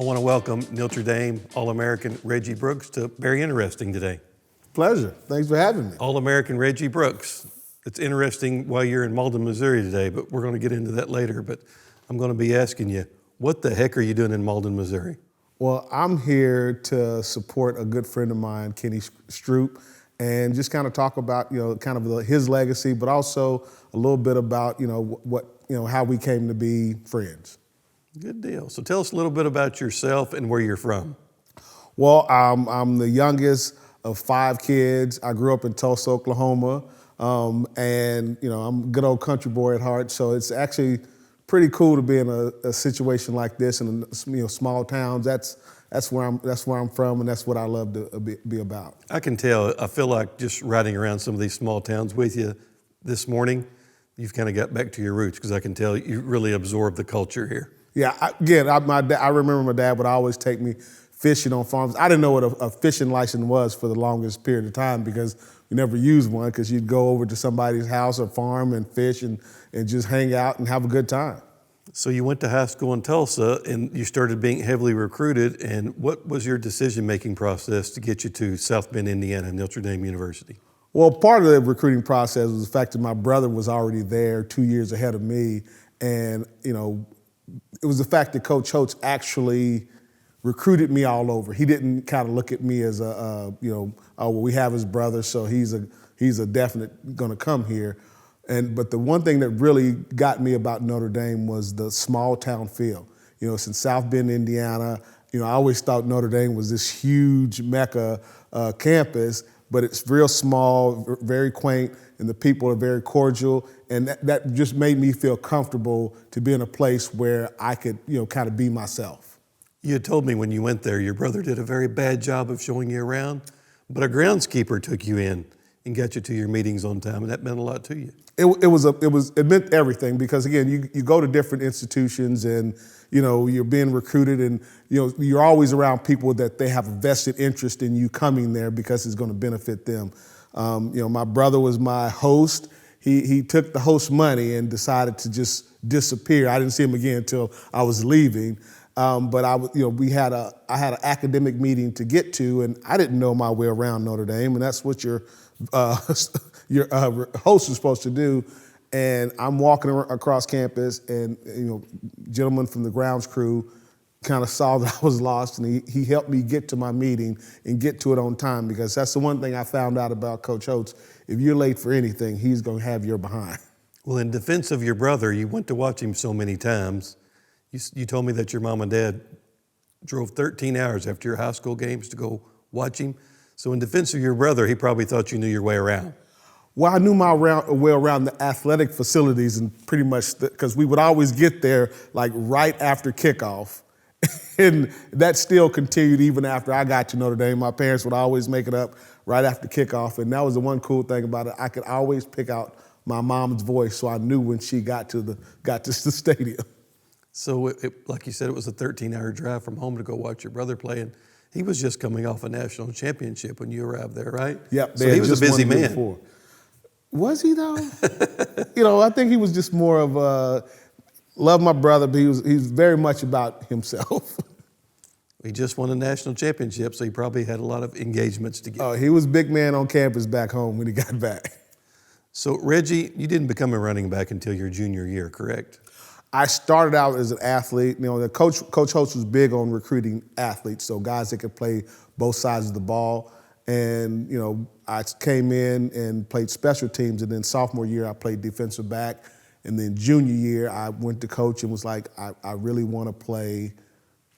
I want to welcome Notre Dame All-American Reggie Brooks to Very Interesting today. Pleasure. Thanks for having me. All-American Reggie Brooks. It's interesting why you're in Malden, Missouri today, but we're going to get into that later. But I'm going to be asking you, what the heck are you doing in Malden, Missouri? Well, I'm here to support a good friend of mine, Kenny Stroop, and just kind of talk about, his legacy, but also a little bit about, how we came to be friends. Good deal. So tell us a little bit about yourself and where you're from. Well, I'm the youngest of 5 kids. I grew up in Tulsa, Oklahoma, and I'm a good old country boy at heart. So it's actually pretty cool to be in a situation like this in small towns. That's where I'm from, and that's what I love to be about. I can tell. I feel like just riding around some of these small towns with you this morning, you've kind of got back to your roots, because I can tell you really absorb the culture here. Yeah, I remember my dad would always take me fishing on farms. I didn't know what a fishing license was for the longest period of time, because we never used one, because you'd go over to somebody's house or farm and fish and just hang out and have a good time. So you went to high school in Tulsa and you started being heavily recruited. And what was your decision-making process to get you to South Bend, Indiana, Notre Dame University? Well, part of the recruiting process was the fact that my brother was already there 2 years ahead of me. And, it was the fact that Coach Holtz actually recruited me all over. He didn't kind of look at me as we have his brother, so he's a definite going to come here. But the one thing that really got me about Notre Dame was the small town feel. It's in South Bend, Indiana. I always thought Notre Dame was this huge mecca campus, but it's real small, very quaint, and the people are very cordial. And that just made me feel comfortable to be in a place where I could, kind of be myself. You had told me when you went there, your brother did a very bad job of showing you around, but a groundskeeper took you in and got you to your meetings on time, and that meant a lot to you. It meant everything, because again, you go to different institutions and you're being recruited, and you're always around people that they have a vested interest in you coming there because it's going to benefit them. My brother was my host. He took the host money and decided to just disappear. I didn't see him again until I was leaving. But I had an academic meeting to get to, and I didn't know my way around Notre Dame, and that's what your host is supposed to do. And I'm walking across campus, and gentleman from the grounds crew kind of saw that I was lost, and he helped me get to my meeting and get to it on time, because that's the one thing I found out about Coach Holtz. If you're late for anything, he's going to have your behind. Well, in defense of your brother, you went to watch him so many times. You told me that your mom and dad drove 13 hours after your high school games to go watch him. So in defense of your brother, he probably thought you knew your way around. Well, I knew my way around the athletic facilities, and pretty much because we would always get there like right after kickoff. And that still continued even after I got to Notre Dame. My parents would always make it up right after kickoff. And that was the one cool thing about it. I could always pick out my mom's voice, so I knew when she got to the stadium. So, like you said, it was a 13-hour drive from home to go watch your brother play, and he was just coming off a national championship when you arrived there, right? Yep. So he was a busy man. Before. Was he though? I think he was just more of a love my brother, but he's very much about himself. He just won a national championship, so he probably had a lot of engagements to get. Oh, he was big man on campus back home when he got back. So, Reggie, you didn't become a running back until your junior year, correct? I started out as an athlete. The Coach Holtz was big on recruiting athletes, so guys that could play both sides of the ball. And, I came in and played special teams, and then sophomore year I played defensive back. And then junior year I went to coach and was like, I really want to play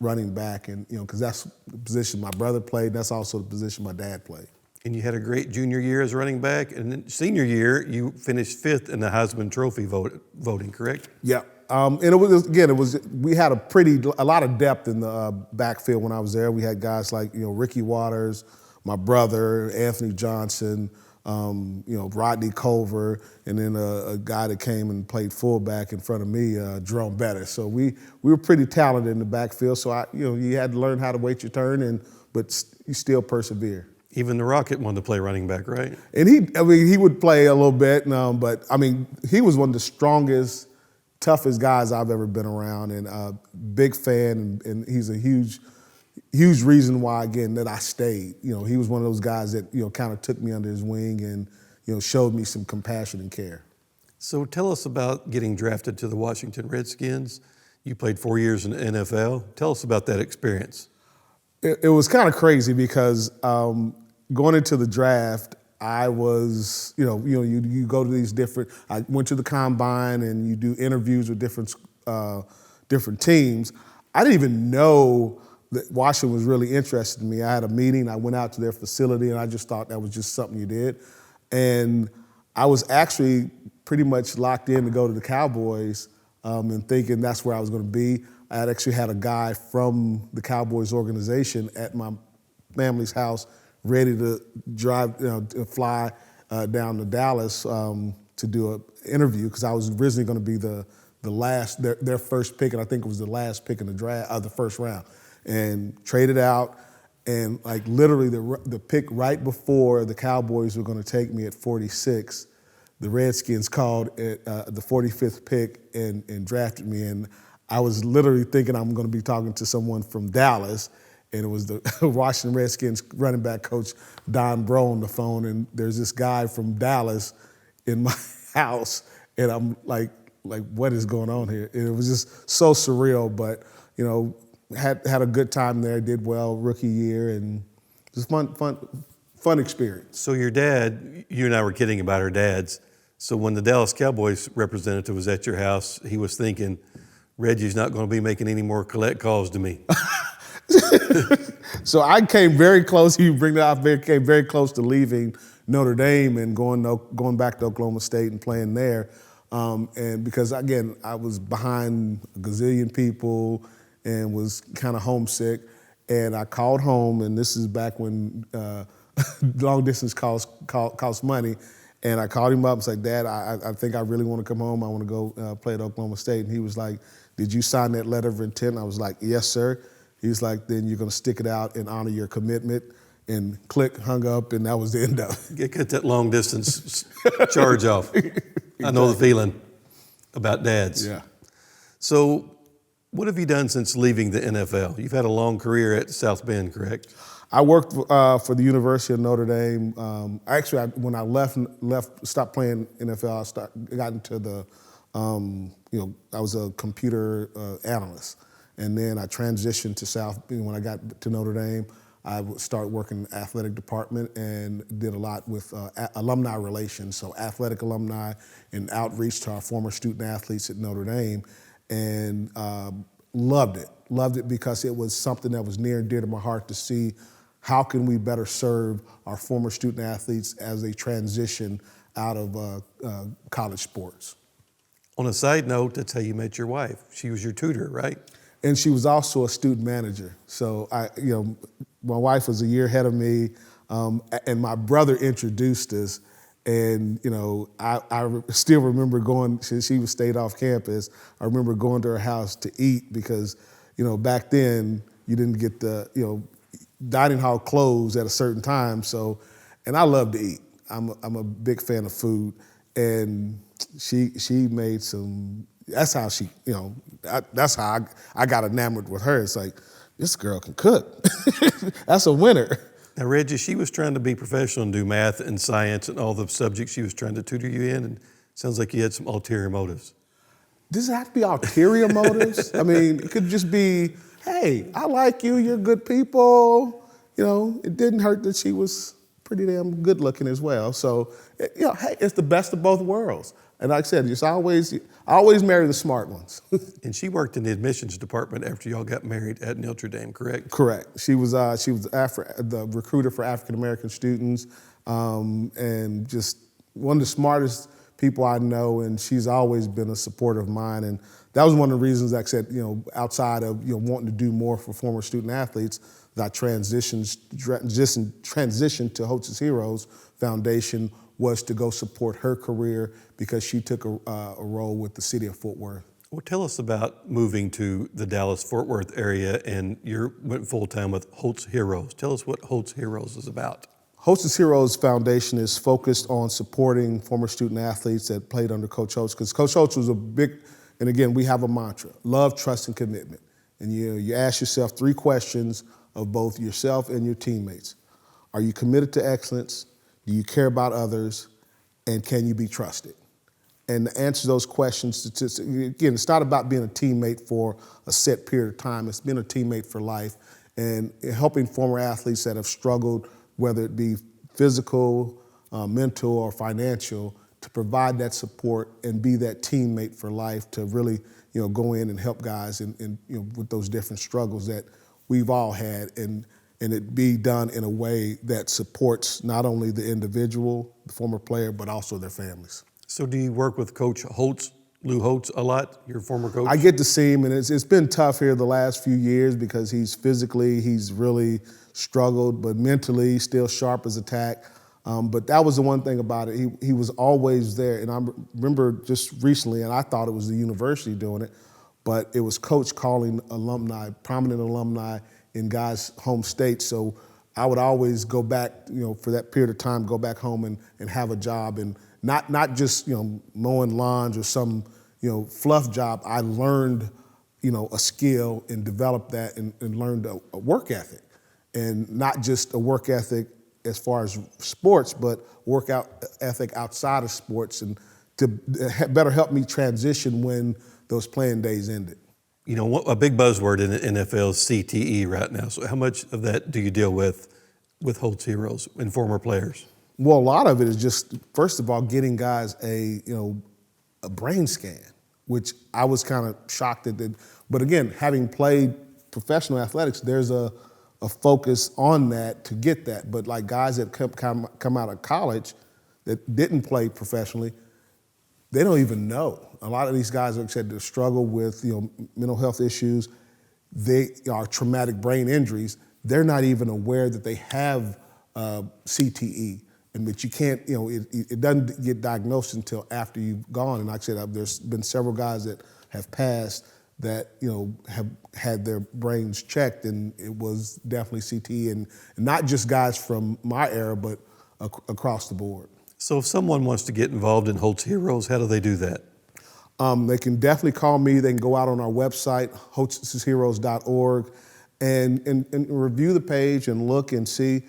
running back, and because that's the position my brother played. That's also the position my dad played. And you had a great junior year as running back, and then senior year you finished 5th in the Heisman Trophy voting, correct? Yeah. And we had a lot of depth in the backfield when I was there. We had guys like Ricky Waters, my brother Anthony Johnson, Rodney Culver, and then a guy that came and played fullback in front of me, Jerome Bettis. So we were pretty talented in the backfield. So you had to learn how to wait your turn, but you still persevere. Even the Rocket wanted to play running back, right? And he would play a little bit, but he was one of the strongest toughest guys I've ever been around, and big fan, and he's a huge reason why, again, that I stayed. He was one of those guys that, kind of took me under his wing and, showed me some compassion and care. So tell us about getting drafted to the Washington Redskins. You played 4 years in the NFL. Tell us about that experience. It was kind of crazy because going into the draft, I was, you go to these I went to the combine and you do interviews with different teams. I didn't even know that Washington was really interested in me. I had a meeting, I went out to their facility, and I just thought that was just something you did. And I was actually pretty much locked in to go to the Cowboys and thinking that's where I was going to be. I had actually had a guy from the Cowboys organization at my family's house ready to drive, to fly down to Dallas to do an interview because I was originally going to be the last, their first pick, and I think it was the last pick in the draft, the first round, and traded out. And like literally the pick right before the Cowboys were going to take me at 46, the Redskins called at the 45th pick and drafted me. And I was literally thinking I'm going to be talking to someone from Dallas, and it was the Washington Redskins running back coach Don Bro on the phone. And there's this guy from Dallas in my house, and I'm like what is going on here? And it was just so surreal, but had a good time there, did well rookie year, and just fun experience. So your dad, you and I were kidding about our dads. So when the Dallas Cowboys representative was at your house, he was thinking, Reggie's not going to be making any more collect calls to me. So I came very close. You bring that up. Came very close to leaving Notre Dame and going back to Oklahoma State and playing there. And because again, I was behind a gazillion people and was kind of homesick. And I called home, and this is back when long distance cost money. And I called him up and said, Dad, I think I really want to come home. I want to go play at Oklahoma State. And he was like, did you sign that letter of intent? I was like, yes, sir. He's like, then you're going to stick it out and honor your commitment. And click, hung up, and that was the end of it. Get that long distance charge off. Exactly. I know the feeling about dads. Yeah. So what have you done since leaving the NFL? You've had a long career at South Bend, correct? I worked for the University of Notre Dame. When I stopped playing NFL, I got into the, I was a computer analyst. And then I transitioned to when I got to Notre Dame, I would start working in the athletic department and did a lot with alumni relations, so athletic alumni and outreach to our former student athletes at Notre Dame, and loved it. Loved it because it was something that was near and dear to my heart to see how can we better serve our former student athletes as they transition out of college sports. On a side note, that's how you met your wife. She was your tutor, right? And she was also a student manager. So my wife was a year ahead of me, and my brother introduced us. And I still remember going. She stayed off campus. I remember going to her house to eat because back then you didn't get the dining hall closed at a certain time. So, and I love to eat. I'm a big fan of food, and she made some. That's how she, that's how I got enamored with her. It's like, this girl can cook. That's a winner. Now, Reggie, she was trying to be professional and do math and science and all the subjects she was trying to tutor you in, and it sounds like you had some ulterior motives. Does it have to be ulterior motives? I mean, it could just be, hey, I like you, you're good people. It didn't hurt that she was pretty damn good looking as well. So, hey, it's the best of both worlds. And like I said, I always marry the smart ones. And she worked in the admissions department after y'all got married at Notre Dame, correct? Correct. She was the recruiter for African American students, and just one of the smartest people I know. And she's always been a supporter of mine. And that was one of the reasons, like I said, outside of wanting to do more for former student athletes, that I transitioned to Hostess Heroes Foundation, was to go support her career because she took a role with the city of Fort Worth. Well, tell us about moving to the Dallas-Fort Worth area, and you went full-time with Holtz Heroes. Tell us what Holtz Heroes is about. Hostess Heroes Foundation is focused on supporting former student athletes that played under Coach Holtz, because Coach Holtz was a big And again, we have a mantra: love, trust, and commitment. And you ask yourself 3 questions of both yourself and your teammates. Are you committed to excellence? Do you care about others? And can you be trusted? And to answer those questions, again, it's not about being a teammate for a set period of time. It's being a teammate for life and helping former athletes that have struggled, whether it be physical, mental, or financial, to provide that support and be that teammate for life to really, go in and help guys with those different struggles that we've all had, and it be done in a way that supports not only the individual, the former player, but also their families. So do you work with Coach Lou Holtz, a lot, your former coach? I get to see him, and it's been tough here the last few years because he's really struggled, but mentally still sharp as a tack. But that was the one thing about it. He was always there. And I remember just recently, and I thought it was the university doing it, but it was Coach calling alumni, prominent alumni in guys' home states. So I would always go back, for that period of time, go back home and have a job, and not just, mowing lawns or some, fluff job. I learned, a skill and developed that and learned a work ethic, and not just a work ethic as far as sports, but ethic outside of sports, and to better help me transition when those playing days ended. A big buzzword in the NFL is CTE right now. So how much of that do you deal with Holtz Heroes and former players? Well, a lot of it is just, first of all, getting guys a brain scan, which I was kind of shocked at. But again, having played professional athletics, there's a focus on that to get that. But like guys that come out of college that didn't play professionally, they don't even know. A lot of these guys, like I said, that struggle with mental health issues, they are traumatic brain injuries. They're not even aware that they have CTE, but you can't. It doesn't get diagnosed until after you've gone. And like I said, there's been several guys that have passed that have had their brains checked, and it was definitely CTE, and not just guys from my era, but across the board. So if someone wants to get involved in Holtz Heroes, how do they do that? They can definitely call me. They can go out on our website, holtzheroes.org, and review the page and look and see.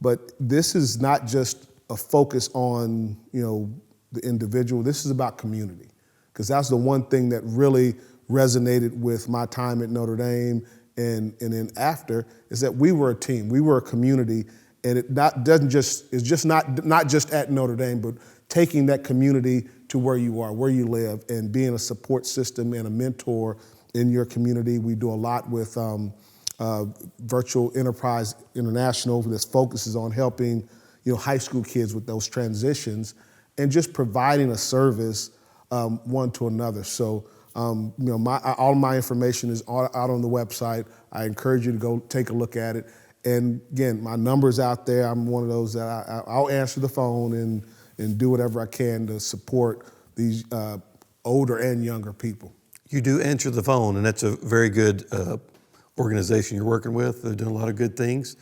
But this is not just a focus on the individual. This is about community, because that's the one thing that really resonated with my time at Notre Dame and then after, is that we were a team, we were a community, and it's not just at Notre Dame, but taking that community to where you are, where you live, and being a support system and a mentor in your community. We do a lot with Virtual Enterprise International that focuses on helping high school kids with those transitions and just providing a service one to another. So all my information is out on the website. I encourage you to go take a look at it. And again, my number's out there. I'm one of those that I'll answer the phone and do whatever I can to support these older and younger people. You do answer the phone, and that's a very good organization you're working with. They're doing a lot of good things,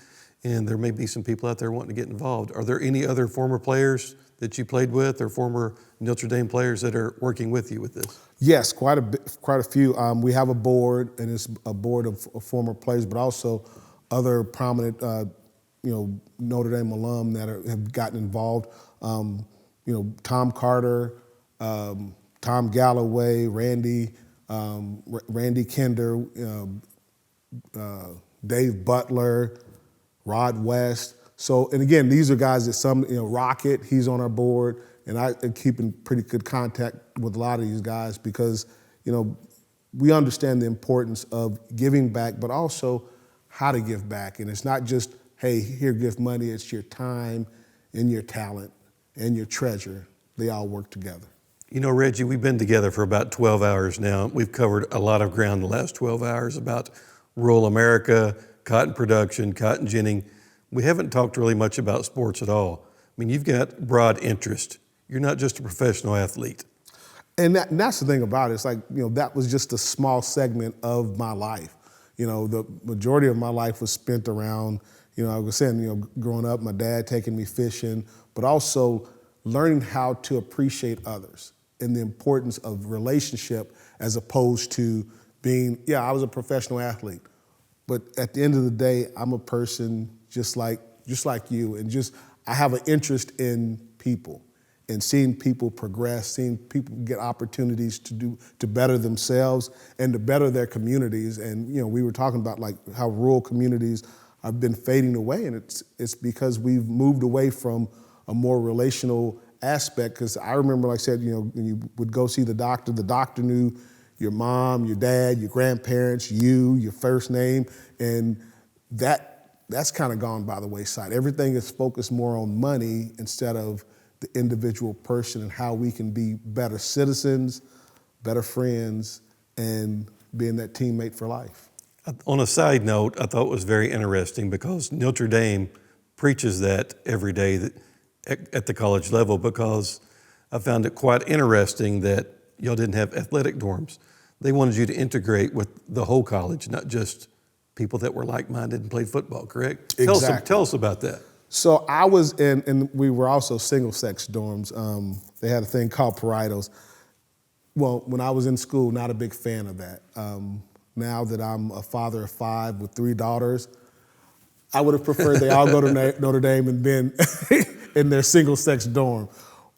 and there may be some people out there wanting to get involved. Are there any other former players that you played with, or former Notre Dame players that are working with you with this? Yes, quite a few. We have a board, and it's a board of former players, but also other prominent, Notre Dame alum that have gotten involved. Tom Carter, Tom Galloway, Randy Kinder, Dave Butler, Rod West. So, and again, these are guys that Rocket, he's on our board, and I keep in pretty good contact with a lot of these guys because, we understand the importance of giving back, but also how to give back. And it's not just, hey, here, give money. It's your time and your talent and your treasure. They all work together. Reggie, we've been together for about 12 hours now. We've covered a lot of ground the last 12 hours about rural America, cotton production, cotton ginning. We haven't talked really much about sports at all. I mean, you've got broad interest. You're not just a professional athlete. And that's the thing about it. It's like, that was just a small segment of my life. The majority of my life was spent around, I was saying, growing up, my dad taking me fishing, but also learning how to appreciate others and the importance of relationship as opposed to being, yeah, I was a professional athlete, but at the end of the day, I'm a person just like you, and I have an interest in people and seeing people progress, seeing people get opportunities to better themselves and to better their communities. And we were talking about like how rural communities have been fading away, and it's because we've moved away from a more relational aspect. Because I remember, like I said, when you would go see the doctor knew your mom, your dad, your grandparents, your first name, and that's kind of gone by the wayside. Everything is focused more on money instead of the individual person and how we can be better citizens, better friends, and being that teammate for life. On a side note, I thought it was very interesting because Notre Dame preaches that every day at the college level, because I found it quite interesting that y'all didn't have athletic dorms. They wanted you to integrate with the whole college, not just people that were like-minded and played football, correct? Exactly. Tell us about that. So I was in, and we were also single-sex dorms. They had a thing called parietals. Well, when I was in school, not a big fan of that. Now that I'm a father of 5 with 3 daughters, I would have preferred they all go to Notre Dame and been in their single-sex dorm.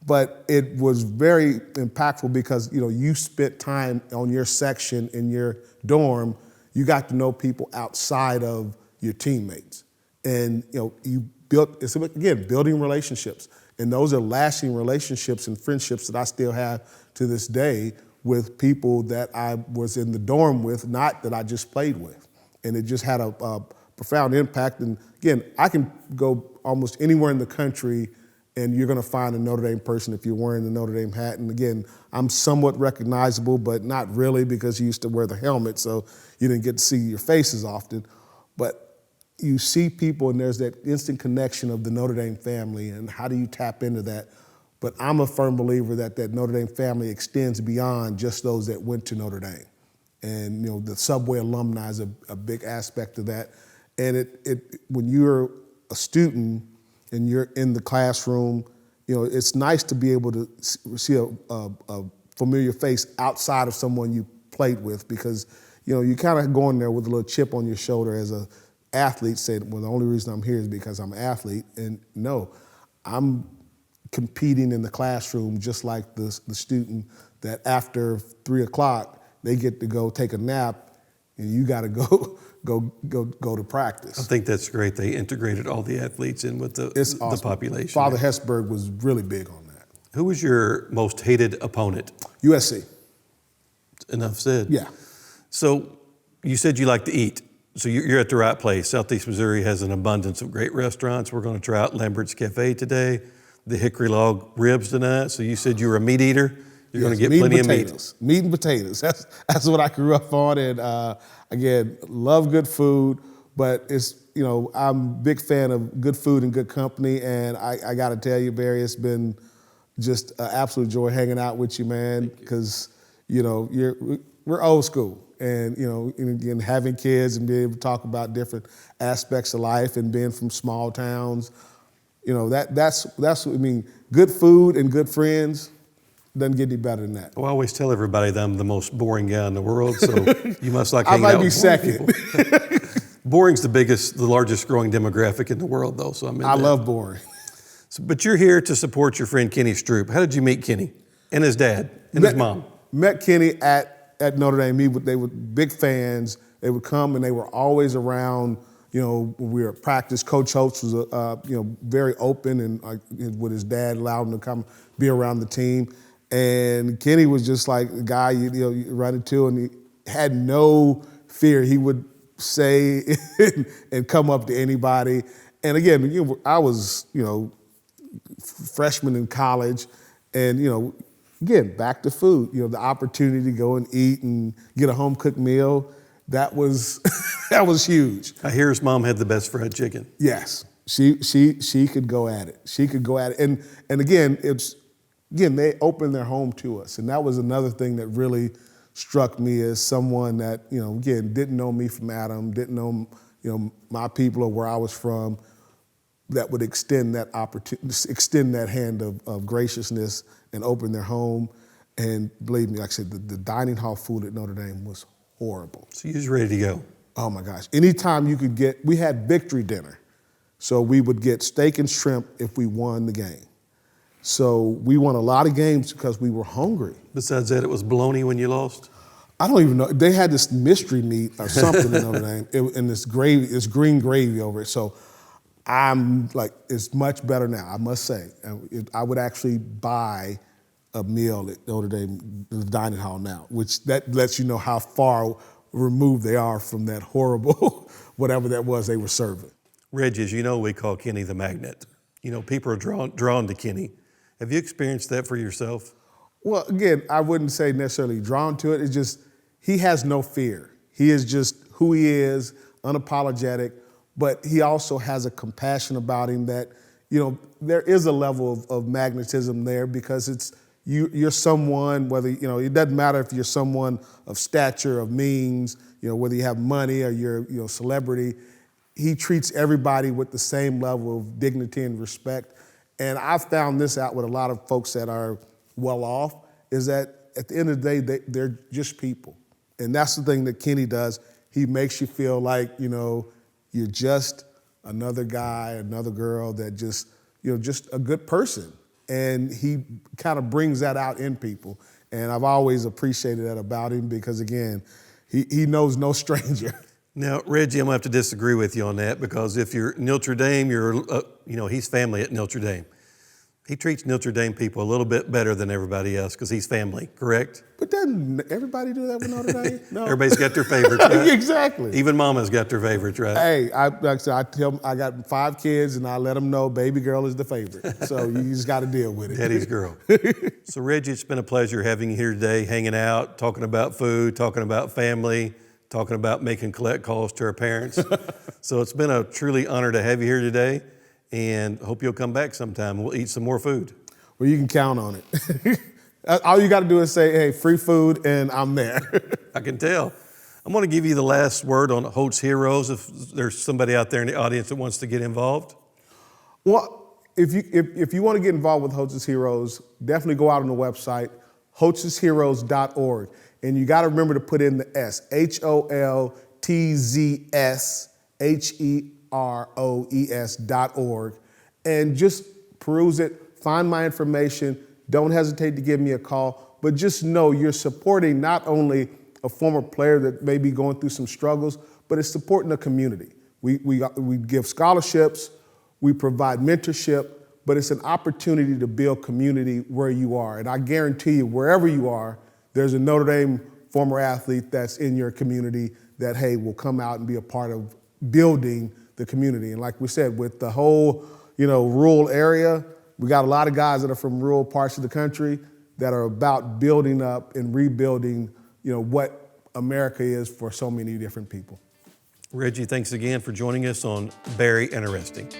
But it was very impactful because, you spent time on your section in your dorm. You got to know people outside of your teammates. And, you built, it's again, building relationships. And those are lasting relationships and friendships that I still have to this day with people that I was in the dorm with, not that I just played with. And it just had a profound impact. And again, I can go almost anywhere in the country and you're gonna find a Notre Dame person if you're wearing the Notre Dame hat. And again, I'm somewhat recognizable, but not really because you used to wear the helmet, so you didn't get to see your faces often. But you see people and there's that instant connection of the Notre Dame family, and how do you tap into that? But I'm a firm believer that Notre Dame family extends beyond just those that went to Notre Dame. And the Subway alumni is a big aspect of that. And when you're a student and you're in the classroom, it's nice to be able to see a familiar face outside of someone you played with, because you kind of go in there with a little chip on your shoulder as a athlete, said, well, the only reason I'm here is because I'm an athlete. And no, I'm competing in the classroom just like the student that after 3 o'clock, they get to go take a nap and you got to go to practice. I think that's great. They integrated all the athletes in with the Awesome. population. Father Hesburgh was really big on that. Who was your most hated opponent? USC. Enough said. Yeah. So you said you like to eat. So you're at the right place. Southeast Missouri has an abundance of great restaurants. We're going to try out Lambert's Cafe today, the Hickory Log Ribs tonight. So you said you were a meat eater. You're going to get plenty of meat. Meat and potatoes. That's what I grew up on. And again, love good food, but I'm a big fan of good food and good company. And I got to tell you, Barry, it's been just an absolute joy hanging out with you, man, because we're old school. And again, having kids and being able to talk about different aspects of life and being from small towns, that's what I mean. Good food and good friends doesn't get any better than that. Well, I always tell everybody that I'm the most boring guy in the world, so you must like hanging I out might be with second. Boring's the largest growing demographic in the world, though. So I love boring. So, but you're here to support your friend Kenny Stroop. How did you meet Kenny and his dad and his mom? Met Kenny at Notre Dame. They were big fans. They would come and they were always around. When we were at practice, Coach Holtz was very open and with his dad allowed him to come be around the team. And Kenny was just like a guy you run into, and he had no fear. He would say and come up to anybody. And again, I was freshman in college, and again, back to food. The opportunity to go and eat and get a home cooked meal, that was that was huge. I hear his mom had the best fried chicken. Yes, she could go at it. She could go at it, and again, they opened their home to us, and that was another thing that really struck me as someone that again didn't know me from Adam, didn't know my people or where I was from, that would extend that opportunity, extend that hand of graciousness and open their home. And believe me, like I said, the dining hall food at Notre Dame was horrible. So you was ready to go. Oh my gosh. Anytime you could get, we had victory dinner. So we would get steak and shrimp if we won the game. So we won a lot of games because we were hungry. Besides that, it was bologna when you lost? I don't even know. They had this mystery meat or something in Notre Dame, and this gravy, this green gravy over it. So I'm like, it's much better now, I must say. I would actually buy a meal at Notre Dame, the dining hall now, which that lets you know how far removed they are from that horrible, whatever that was they were serving. Reggie, as you know, we call Kenny the magnet. You know, people are drawn to Kenny. Have you experienced that for yourself? Well, again, I wouldn't say necessarily drawn to it. It's just, he has no fear. He is just who he is, unapologetic, but he also has a compassion about him that, you know, there is a level of magnetism there because it's, you're someone, whether, you know, it doesn't matter if you're someone of stature, of means, you know, whether you have money or you're, you know, celebrity, he treats everybody with the same level of dignity and respect. And I've found this out with a lot of folks that are well off, is that at the end of the day, they're just people. And that's the thing that Kenny does. He makes you feel like, you know, you're just another guy, another girl that just, you know, just a good person. And he kind of brings that out in people. And I've always appreciated that about him because, again, he knows no stranger. Now, Reggie, I'm going to have to disagree with you on that because if you're Notre Dame, you know, he's family at Notre Dame. He treats Notre Dame people a little bit better than everybody else because he's family, correct? But doesn't everybody do that with Notre Dame? No. Everybody's got their favorites, right? Exactly. Even mama's got their favorites, right? Hey, like I said, I tell them I got 5 kids and I let them know baby girl is the favorite. So you just got to deal with it. Daddy's girl. So Reggie, it's been a pleasure having you here today, hanging out, talking about food, talking about family, talking about making collect calls to our parents. So it's been a truly honor to have you here today, and hope you'll come back sometime. We'll eat some more food. Well, you can count on it. All you got to do is say, hey, free food, and I'm there. I can tell. I'm going to give you the last word on Holt's Heroes if there's somebody out there in the audience that wants to get involved. Well, if you want to get involved with Holtz's Heroes, definitely go out on the website, holtzsheroes.org. And you got to remember to put in the S, HOLTZSHEROES.org, and just peruse it, find my information. Don't hesitate to give me a call, but just know you're supporting not only a former player that may be going through some struggles, but it's supporting the community. We give scholarships, we provide mentorship, but it's an opportunity to build community where you are. And I guarantee you, wherever you are, there's a Notre Dame former athlete that's in your community that, hey, will come out and be a part of building the community. And like we said, with the whole, you know, rural area, we got a lot of guys that are from rural parts of the country that are about building up and rebuilding, you know, what America is for so many different people. Reggie, thanks again for joining us on Very Interesting.